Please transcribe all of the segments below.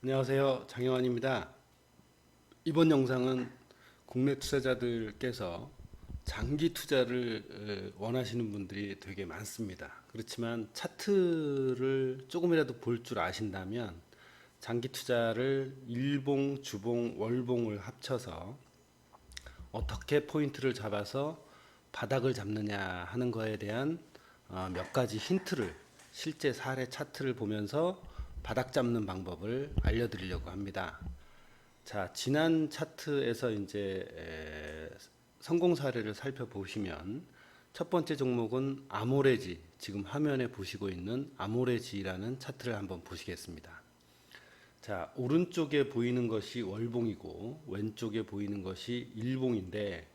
안녕하세요. 장영환입니다. 이번 영상은 국내 투자자들께서 장기 투자를 원하시는 분들이 되게 많습니다. 그렇지만 차트를 조금이라도 볼 줄 아신다면 장기 투자를 일봉, 주봉, 월봉을 합쳐서 어떻게 포인트를 잡아서 바닥을 잡느냐 하는 거에 대한 몇 가지 힌트를 실제 사례 차트를 보면서 바닥 잡는 방법을 알려드리려고 합니다. 자, 지난 차트에서 이제 성공 사례를 살펴보시면 첫 번째 종목은 아모레지, 지금 화면에 보시고 있는 아모레지라는 차트를 한번 보시겠습니다. 자, 오른쪽에 보이는 것이 월봉이고 왼쪽에 보이는 것이 일봉인데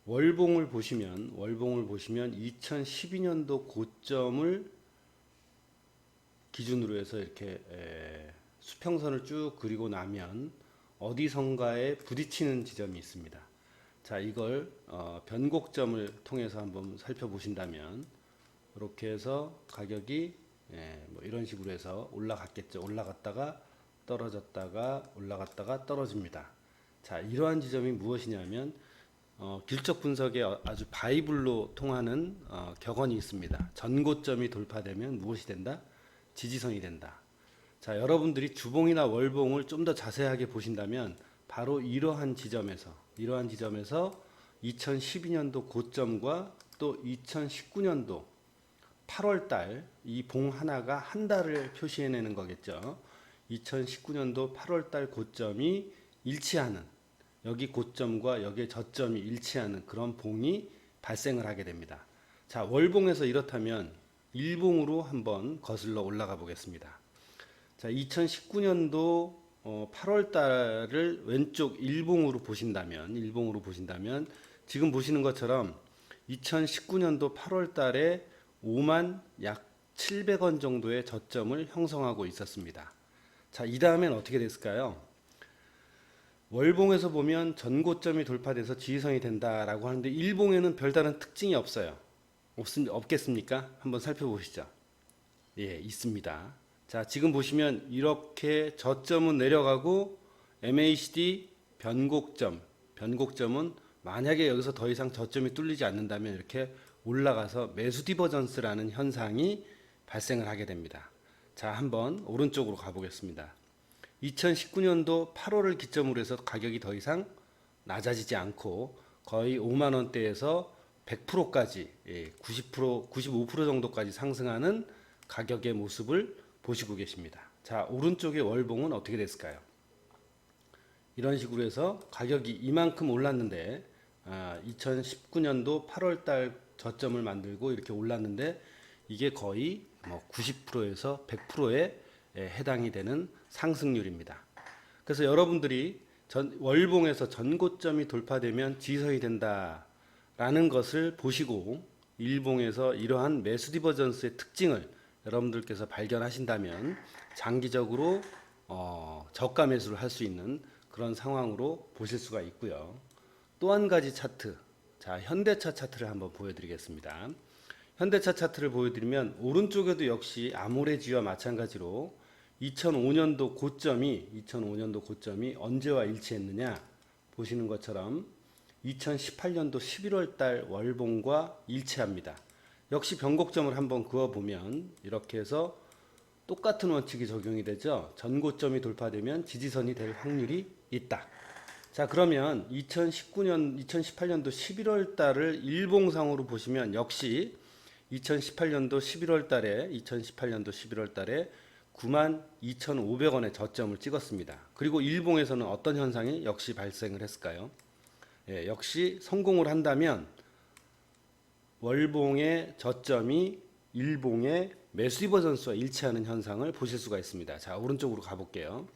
월봉을 보시면 2012년도 고점을 기준으로 해서 이렇게 수평선을 쭉 그리고 나면 어디선가에 부딪히는 지점이 있습니다. 자, 이걸 변곡점을 통해서 한번 살펴보신다면 이렇게 해서 가격이 뭐 이런 식으로 해서 올라갔겠죠. 올라갔다가 떨어졌다가 올라갔다가 떨어집니다. 자, 이러한 지점이 무엇이냐면 길적 분석에 아주 바이블로 통하는 격언이 있습니다. 전고점이 돌파되면 무엇이 된다? 지지선이 된다. 자, 여러분들이 주봉이나 월봉을 좀 더 자세하게 보신다면 바로 이러한 지점에서 2012년도 고점과 또 2019년도 8월달 이 봉 하나가 한 달을 표시해내는 거겠죠. 2019년도 8월달 고점이 일치하는, 여기 고점과 여기의 저점이 일치하는 그런 봉이 발생을 하게 됩니다. 자, 월봉에서 이렇다면 일봉으로 한번 거슬러 올라가 보겠습니다. 자, 2019년도 8월 달을 왼쪽 일봉으로 보신다면 지금 보시는 것처럼 2019년도 8월 달에 5만 약 700원 정도의 저점을 형성하고 있었습니다. 자, 이 다음엔 어떻게 됐을까요? 월봉에서 보면 전고점이 돌파돼서 지지선이 된다라고 하는데 일봉에는 별다른 특징이 없어요. 없겠습니까? 한번 살펴보시죠. 예, 있습니다. 자, 지금 보시면 이렇게 저점은 내려가고 MACD 변곡점은 만약에 여기서 더 이상 저점이 뚫리지 않는다면 이렇게 올라가서 매수 디버전스라는 현상이 발생을 하게 됩니다. 자, 한번 오른쪽으로 가보겠습니다. 2019년도 8월을 기점으로 해서 가격이 더 이상 낮아지지 않고 거의 5만 원대에서 100%까지 90%, 95% 정도까지 상승하는 가격의 모습을 보시고 계십니다. 자, 오른쪽의 월봉은 어떻게 됐을까요? 이런 식으로 해서 가격이 이만큼 올랐는데 2019년도 8월 달 저점을 만들고 이렇게 올랐는데 이게 거의 90%에서 100%에 해당이 되는 상승률입니다. 그래서 여러분들이 월봉에서 전고점이 돌파되면 지지선이 된다라는 것을 보시고 일봉에서 이러한 매수 디버전스의 특징을 여러분들께서 발견하신다면 장기적으로 저가 매수를 할 수 있는 그런 상황으로 보실 수가 있고요. 또 한 가지 차트, 자, 현대차 차트를 한번 보여드리겠습니다. 현대차 차트를 보여드리면 오른쪽에도 역시 아모레지와 마찬가지로 2005년도 고점이 언제와 일치했느냐 보시는 것처럼 2018년도 11월 달 월봉과 일치합니다. 역시 변곡점을 한번 그어보면 이렇게 해서 똑같은 원칙이 적용이 되죠. 전고점이 돌파되면 지지선이 될 확률이 있다. 자, 그러면 2018년도 11월 달을 일봉상으로 보시면 역시 2018년도 11월 달에 92,500원의 저점을 찍었습니다. 그리고 일봉에서는 어떤 현상이 역시 발생을 했을까요? 예, 역시 성공을 한다면 월봉의 저점이 일봉의 매수 디버전스와 일치하는 현상을 보실 수가 있습니다. 자, 오른쪽으로 가볼게요.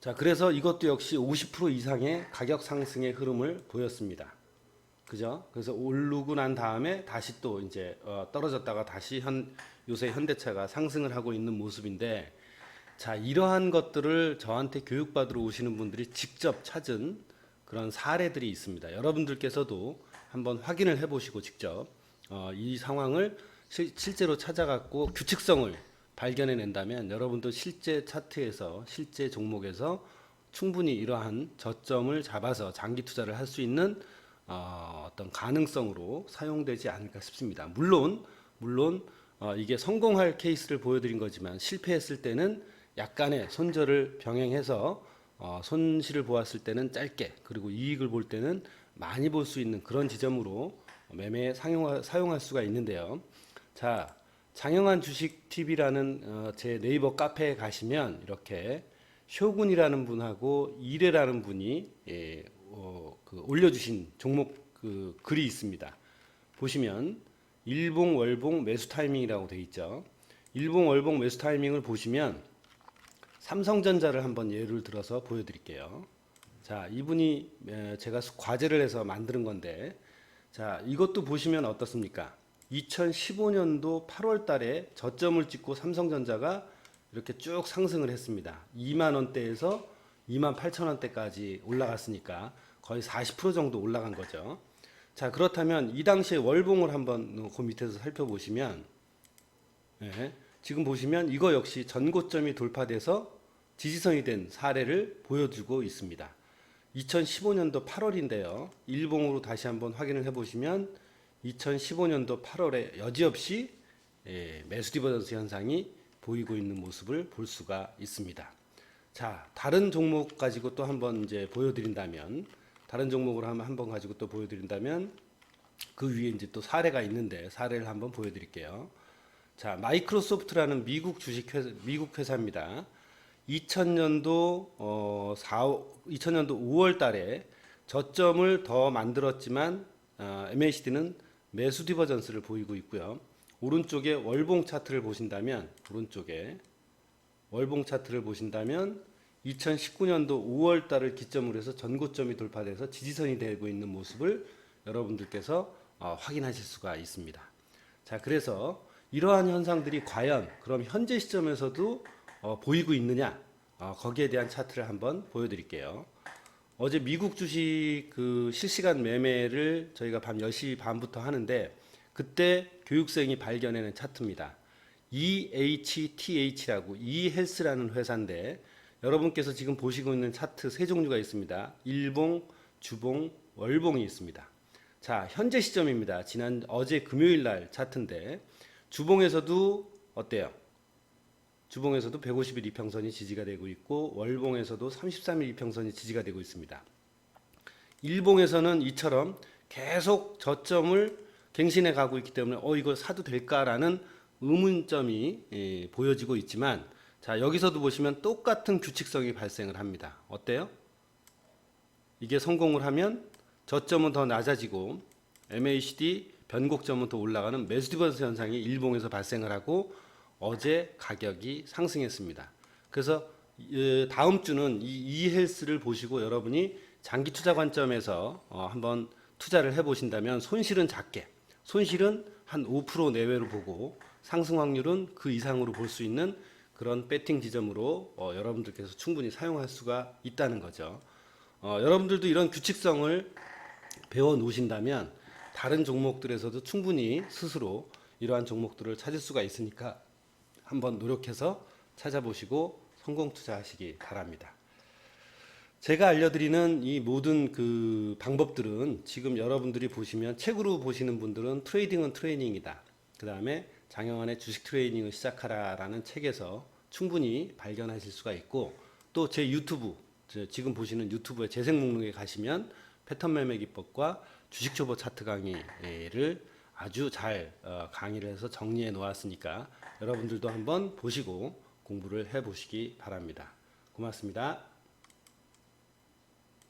자, 그래서 이것도 역시 50% 이상의 가격 상승의 흐름을 보였습니다. 그죠? 그래서 오르고 난 다음에 다시 또 이제 떨어졌다가 다시 요새 현대차가 상승을 하고 있는 모습인데, 자, 이러한 것들을 저한테 교육받으러 오시는 분들이 직접 찾은 그런 사례들이 있습니다. 여러분들께서도 한번 확인을 해보시고 직접 이 상황을 실제로 찾아갖고 규칙성을 발견해낸다면 여러분도 실제 차트에서 실제 종목에서 충분히 이러한 저점을 잡아서 장기 투자를 할 수 있는 어떤 가능성으로 사용되지 않을까 싶습니다. 물론 이게 성공할 케이스를 보여드린 거지만 실패했을 때는 약간의 손절을 병행해서 손실을 보았을 때는 짧게 그리고 이익을 볼 때는 많이 볼 수 있는 그런 지점으로 매매에 사용할 수가 있는데요. 자, 장영한 주식 TV라는 제 네이버 카페에 가시면 이렇게 쇼군이라는 분하고 이래라는 분이 올려주신 종목 글이 있습니다. 보시면 일봉 월봉 매수 타이밍이라고 되어 있죠. 일봉 월봉 매수 타이밍을 보시면 삼성전자를 한번 예를 들어서 보여드릴게요. 자, 이분이 제가 과제를 해서 만드는 건데, 자, 이것도 보시면 어떻습니까? 2015년도 8월 달에 저점을 찍고 삼성전자가 이렇게 쭉 상승을 했습니다. 2만 원대에서 2만 8천 원대까지 올라갔으니까 거의 40% 정도 올라간 거죠. 자, 그렇다면 이 당시에 월봉을 한번 그 밑에서 살펴보시면, 지금 보시면 이거 역시 전고점이 돌파돼서 지지선이 된 사례를 보여주고 있습니다. 2015년도 8월인데요. 일봉으로 다시 한번 확인을 해보시면 2015년도 8월에 여지없이 매수 디버전스 현상이 보이고 있는 모습을 볼 수가 있습니다. 자, 다른 종목 가지고 또 한번 이제 보여드린다면, 다른 종목을 한번 가지고 또 보여드린다면, 그 위에 이제 또 사례가 있는데 사례를 한번 보여드릴게요. 자, 마이크로소프트라는 미국 회사입니다. 2000년도 5월 달에 저점을 더 만들었지만 MACD는 매수 디버전스를 보이고 있고요. 오른쪽에 월봉 차트를 보신다면 2019년도 5월 달을 기점으로 해서 전고점이 돌파돼서 지지선이 되고 있는 모습을 여러분들께서 확인하실 수가 있습니다. 자, 그래서 이러한 현상들이 과연 그럼 현재 시점에서도 보이고 있느냐, 거기에 대한 차트를 한번 보여드릴게요. 어제 미국 주식 그 실시간 매매를 저희가 밤 10시 반부터 하는데, 그때 교육생이 발견해낸 차트입니다. EHTH라고 e헬스라는 회사인데, 여러분께서 지금 보시고 있는 차트 세 종류가 있습니다. 일봉, 주봉, 월봉이 있습니다. 자, 현재 시점입니다. 어제 금요일 날 차트인데, 주봉에서도 어때요? 주봉에서도 150일 이평선이 지지가 되고 있고, 월봉에서도 33일 이평선이 지지가 되고 있습니다. 일봉에서는 이처럼 계속 저점을 갱신해 가고 있기 때문에 이거 사도 될까라는 의문점이 보여지고 있지만, 자, 여기서도 보시면 똑같은 규칙성이 발생을 합니다. 어때요? 이게 성공을 하면 저점은 더 낮아지고 MACD 변곡점은 더 올라가는 매수 디버전스 현상이 일봉에서 발생을 하고 어제 가격이 상승했습니다. 그래서 다음 주는 이 헬스를 보시고 여러분이 장기 투자 관점에서 한번 투자를 해보신다면 손실은 작게, 손실은 한 5% 내외로 보고 상승 확률은 그 이상으로 볼 수 있는 그런 배팅 지점으로 여러분들께서 충분히 사용할 수가 있다는 거죠. 여러분들도 이런 규칙성을 배워 놓으신다면 다른 종목들에서도 충분히 스스로 이러한 종목들을 찾을 수가 있으니까 한번 노력해서 찾아보시고 성공 투자하시기 바랍니다. 제가 알려드리는 이 모든 그 방법들은 지금 여러분들이 보시면 책으로 보시는 분들은 트레이딩은 트레이닝이다. 그 다음에 장영환의 주식 트레이닝을 시작하라라는 책에서 충분히 발견하실 수가 있고, 또 제 유튜브, 지금 보시는 유튜브의 재생 목록에 가시면 패턴 매매 기법과 주식 초보 차트 강의를 아주 잘 강의를 해서 정리해 놓았으니까 여러분들도 한번 보시고 공부를 해 보시기 바랍니다. 고맙습니다.